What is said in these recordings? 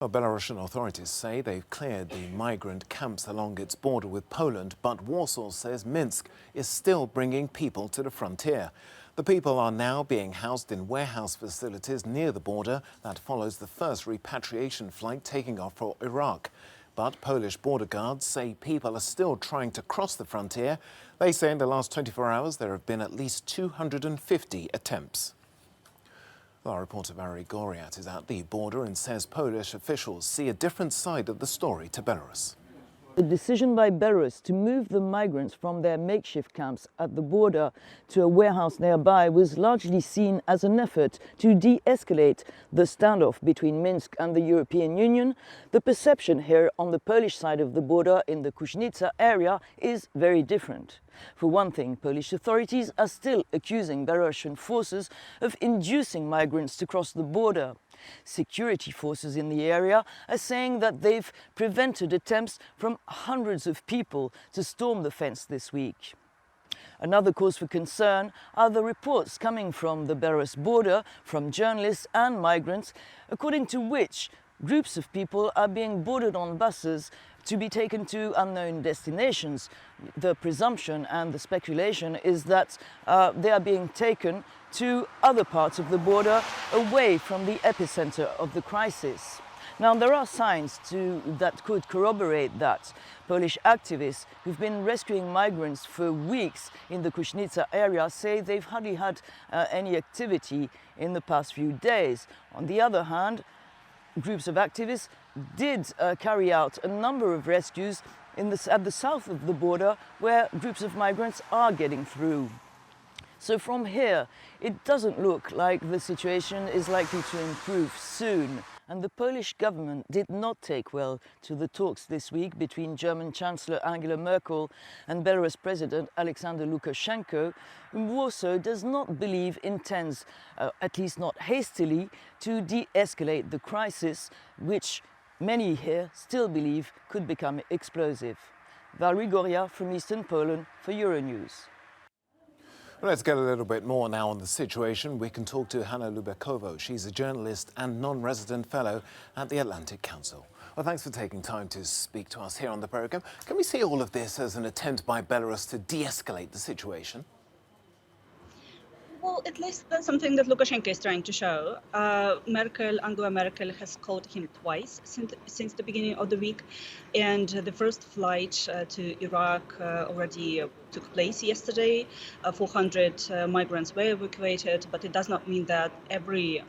Well, Belarusian authorities say they've cleared the migrant camps along its border with Poland, but Warsaw says Minsk is still bringing people to the frontier. The people are now being housed in warehouse facilities near the border. That follows the first repatriation flight taking off for Iraq. But Polish border guards say people are still trying to cross the frontier. They say in the last 24 hours there have been at least 250 attempts. Our reporter Valerie Goriat is at the border and says Polish officials see a different side of the story to Belarus. The decision by Belarus to move the migrants from their makeshift camps at the border to a warehouse nearby was largely seen as an effort to de-escalate the standoff between Minsk and the European Union. The perception here on the Polish side of the border in the Kuźnica area is very different. For one thing, Polish authorities are still accusing Belarusian forces of inducing migrants to cross the border. Security forces in the area are saying that they've prevented attempts from hundreds of people to storm the fence this week. Another cause for concern are the reports coming from the Belarus border from journalists and migrants, according to which groups of people are being boarded on buses to be taken to unknown destinations. The presumption and the speculation is that they are being taken to other parts of the border away from the epicenter of the crisis. Now, there are signs that could corroborate that. Polish activists who've been rescuing migrants for weeks in the Kuźnica area say they've hardly had any activity in the past few days. On the other hand, groups of activists did carry out a number of rescues at the south of the border where groups of migrants are getting through. So from here, it doesn't look like the situation is likely to improve soon. And the Polish government did not take well to the talks this week between German Chancellor Angela Merkel and Belarus President Alexander Lukashenko, whom Warsaw does not believe intends, at least not hastily, to de-escalate the crisis, which many here still believe could become explosive. Valerie Goriat from Eastern Poland for Euronews. Well, let's get a little bit more now on the situation. We can talk to Hanna Lubakovo. She's a journalist and non-resident fellow at the Atlantic Council. Well, thanks for taking time to speak to us here on the programme. Can we see all of this as an attempt by Belarus to de-escalate the situation? Well, at least that's something that Lukashenko is trying to show. Angela Merkel has called him twice since the beginning of the week, and the first flight to Iraq already took place yesterday. 400 migrants were evacuated, but it does not mean that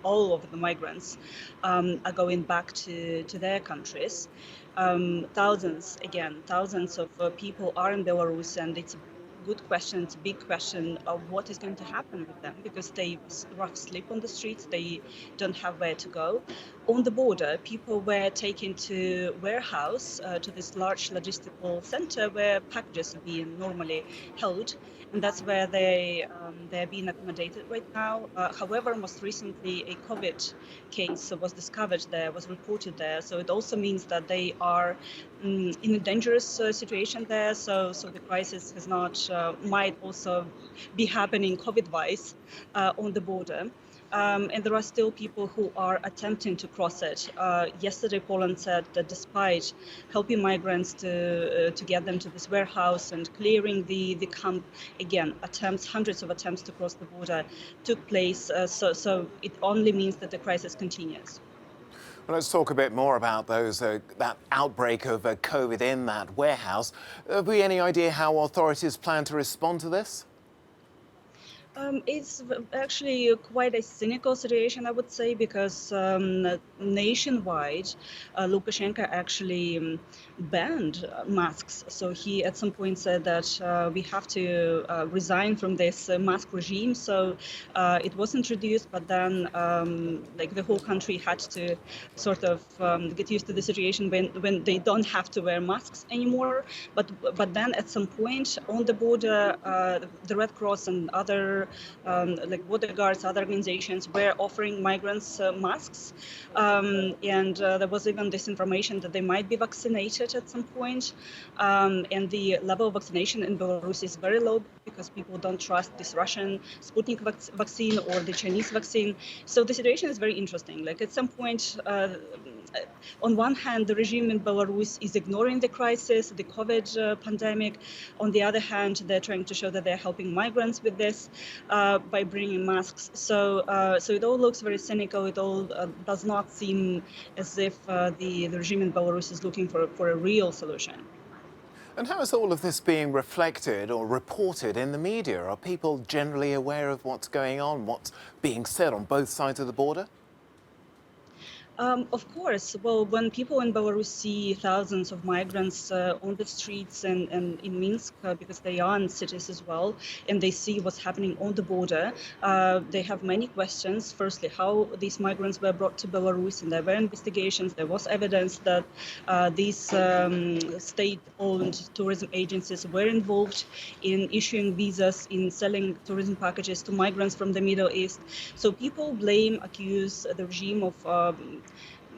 all of the migrants are going back to their countries. Thousands of people are in Belarus, and it's good question, it's a big question of what is going to happen with them, because they sleep on the streets, they don't have where to go. On the border, people were taken to warehouse, to this large logistical center where packages are being normally held, and that's where they're being accommodated right now. However, most recently a COVID case was discovered there, was reported there, so it also means that they are in a dangerous situation there. So the crisis has not might also be happening COVID-wise on the border. And there are still people who are attempting to cross it. Yesterday, Poland said that despite helping migrants to get them to this warehouse and clearing the camp, again, hundreds of attempts to cross the border took place. So it only means that the crisis continues. Well, let's talk a bit more about that outbreak of COVID in that warehouse. Have we any idea how authorities plan to respond to this? It's actually quite a cynical situation, I would say, because nationwide, Lukashenko actually banned masks. So he at some point said that we have to resign from this mask regime. So it was introduced, but then the whole country had to sort of get used to the situation when they don't have to wear masks anymore. But then at some point on the border, the Red Cross and other border guards, other organizations were offering migrants masks, and there was even this information that they might be vaccinated at some point, and the level of vaccination in Belarus is very low because people don't trust this Russian Sputnik vaccine or the Chinese vaccine. So the situation is very interesting. Like at some point, on one hand, the regime in Belarus is ignoring the crisis, the COVID pandemic. On the other hand, they're trying to show that they're helping migrants with this by bringing masks. So it all looks very cynical. It all does not seem as if the regime in Belarus is looking for a real solution. And how is all of this being reflected or reported in the media? Are people generally aware of what's going on, what's being said on both sides of the border? Of course. Well, when people in Belarus see thousands of migrants on the streets and in Minsk, because they are in cities as well, and they see what's happening on the border, they have many questions. Firstly, how these migrants were brought to Belarus, and there were investigations. There was evidence that these state-owned tourism agencies were involved in issuing visas, in selling tourism packages to migrants from the Middle East. So people accuse the regime of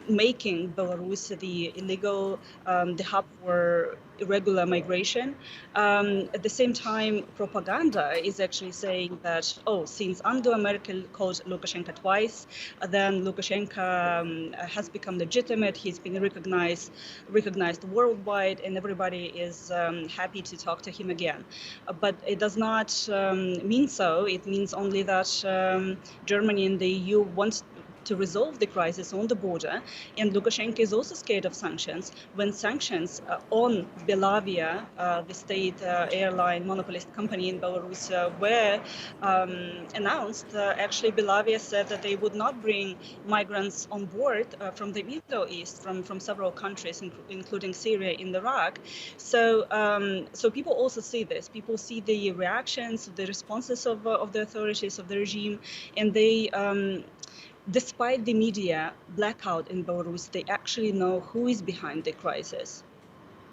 making Belarus the illegal, the hub for irregular migration. At the same time, propaganda is actually saying that, oh, since Angela Merkel called Lukashenko twice, then Lukashenko has become legitimate. He's been recognized worldwide, and everybody is happy to talk to him again. But it does not mean so. It means only that Germany and the EU want to resolve the crisis on the border, and Lukashenko is also scared of sanctions. When sanctions on Belavia, the state airline monopolist company in Belarus, were announced, actually Belavia said that they would not bring migrants on board from the Middle East, from several countries, including Syria and Iraq. So people also see this. People see the reactions, the responses of the authorities, of the regime, and they despite the media blackout in Belarus, they actually know who is behind the crisis.